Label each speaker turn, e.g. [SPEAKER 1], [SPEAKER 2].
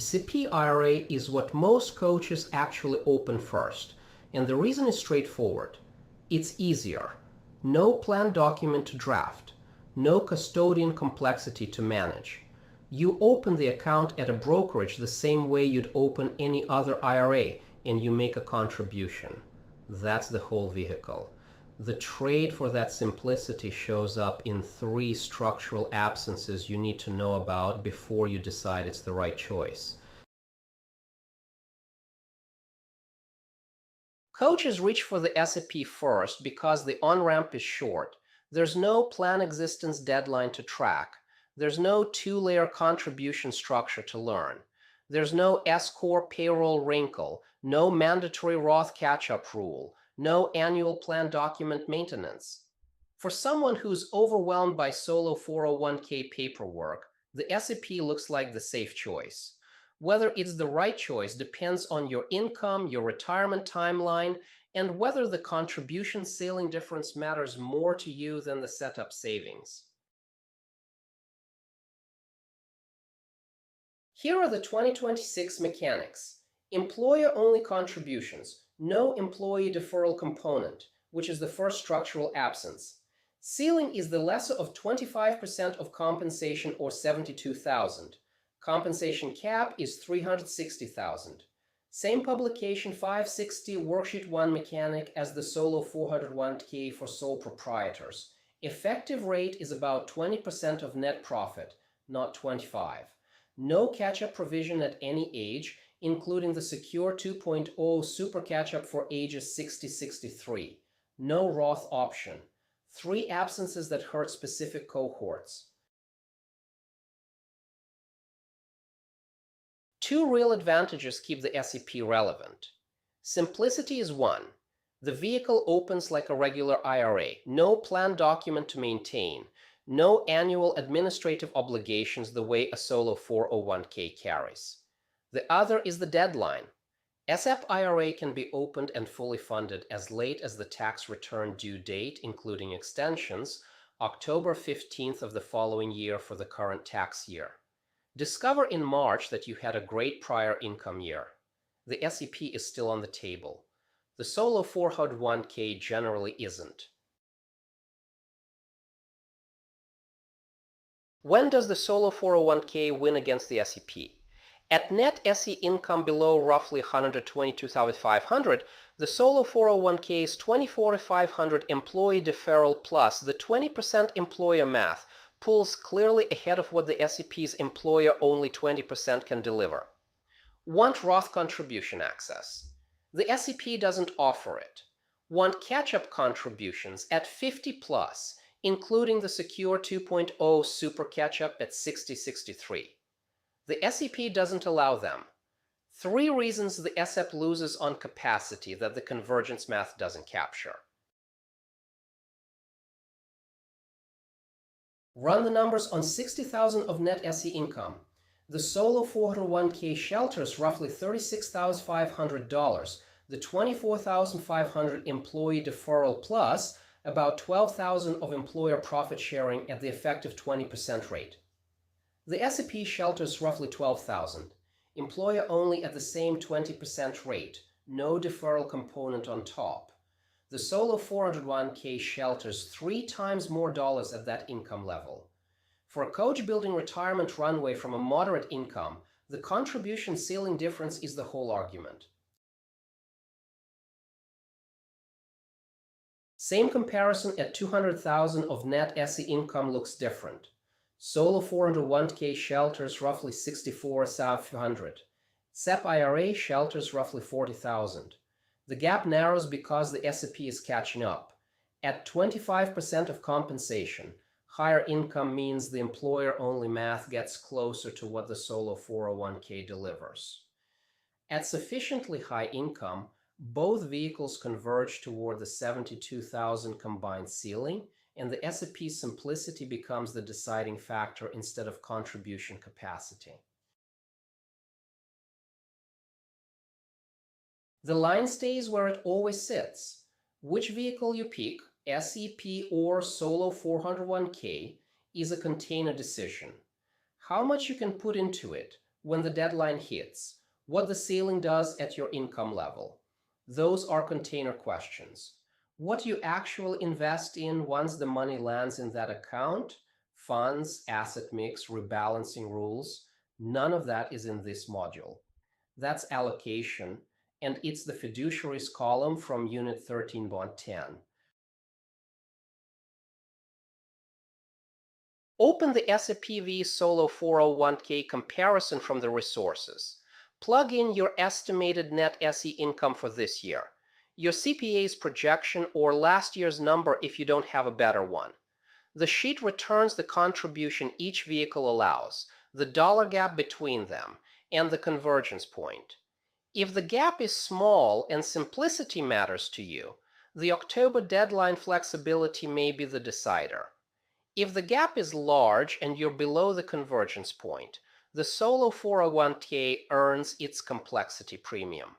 [SPEAKER 1] SEP-IRA is what most coaches actually open first, and the reason is straightforward. It's easier. No plan document to draft. No custodian complexity to manage. You open the account at a brokerage the same way you'd open any other IRA, and you make a contribution. That's the whole vehicle. The trade for that simplicity shows up in 3 structural absences you need to know about before you decide it's the right choice. Coaches reach for the SEP first because the on-ramp is short. There's no plan existence deadline to track. There's no 2-layer contribution structure to learn. There's no S-corp payroll wrinkle, no mandatory Roth catch-up rule, no annual plan document maintenance. For someone who's overwhelmed by solo 401k paperwork, the SEP looks like the safe choice. Whether it's the right choice depends on your income, your retirement timeline, and whether the contribution ceiling difference matters more to you than the setup savings. Here are the 2026 mechanics. Employer-only contributions, no employee deferral component, which is the first structural absence. Ceiling is the lesser of 25% of compensation or $72,000. Compensation cap is $360,000. Same publication 560 Worksheet 1 mechanic as the Solo 401k for sole proprietors. Effective rate is about 20% of net profit, not 25%. No catch-up provision at any age, including the Secure 2.0 Super Catch-up for ages 60-63. No Roth option. 3 absences that hurt specific cohorts. 2 real advantages keep the SEP relevant. Simplicity is one. The vehicle opens like a regular IRA. No plan document to maintain. No annual administrative obligations the way a solo 401k carries. The other is the deadline. SEP-IRA can be opened and fully funded as late as the tax return due date, including extensions, October 15th of the following year for the current tax year. Discover in March that you had a great prior income year. The SEP is still on the table. The solo 401k generally isn't. When does the solo 401k win against the SEP? At net SE income below roughly $122,500, the solo 401k's $24,500 employee deferral plus the 20% employer math pulls clearly ahead of what the SEP's employer-only 20% can deliver. Want Roth contribution access? The SEP doesn't offer it. Want catch-up contributions at 50 plus, including the Secure 2.0 Super Catch-up at 60-63. The SEP doesn't allow them. 3 reasons the SEP loses on capacity that the convergence math doesn't capture. Run the numbers on $60,000 of net SE income. The solo 401k shelters roughly $36,500. The $24,500 employee deferral plus about $12,000 of employer profit sharing at the effective 20% rate. The SEP shelters roughly $12,000. Employer only at the same 20% rate. No deferral component on top. The solo 401k shelters 3 times more dollars at that income level. For a coach building retirement runway from a moderate income, the contribution ceiling difference is the whole argument. Same comparison at $200,000 of net SE income looks different. Solo 401k shelters roughly $64,500. SEP-IRA shelters roughly $40,000. The gap narrows because the SEP is catching up. At 25% of compensation, higher income means the employer-only math gets closer to what the solo 401k delivers. At sufficiently high income, both vehicles converge toward the $72,000 combined ceiling, and the SEP simplicity becomes the deciding factor instead of contribution capacity. The line stays where it always sits. Which vehicle you pick, SEP or solo 401k, is a container decision. How much you can put into it, when the deadline hits, what the ceiling does at your income level. Those are container questions. What you actually invest in once the money lands in that account, funds, asset mix, rebalancing rules, none of that is in this module. That's allocation, and it's the fiduciaries column from Unit 13.10. Open the SEP-vs-Solo-401k Comparison from the resources. Plug in your estimated net SE income for this year, your CPA's projection, or last year's number if you don't have a better one. The sheet returns the contribution each vehicle allows, the dollar gap between them, and the convergence point. If the gap is small and simplicity matters to you, the October deadline flexibility may be the decider. If the gap is large and you're below the convergence point, the Solo 401k earns its complexity premium.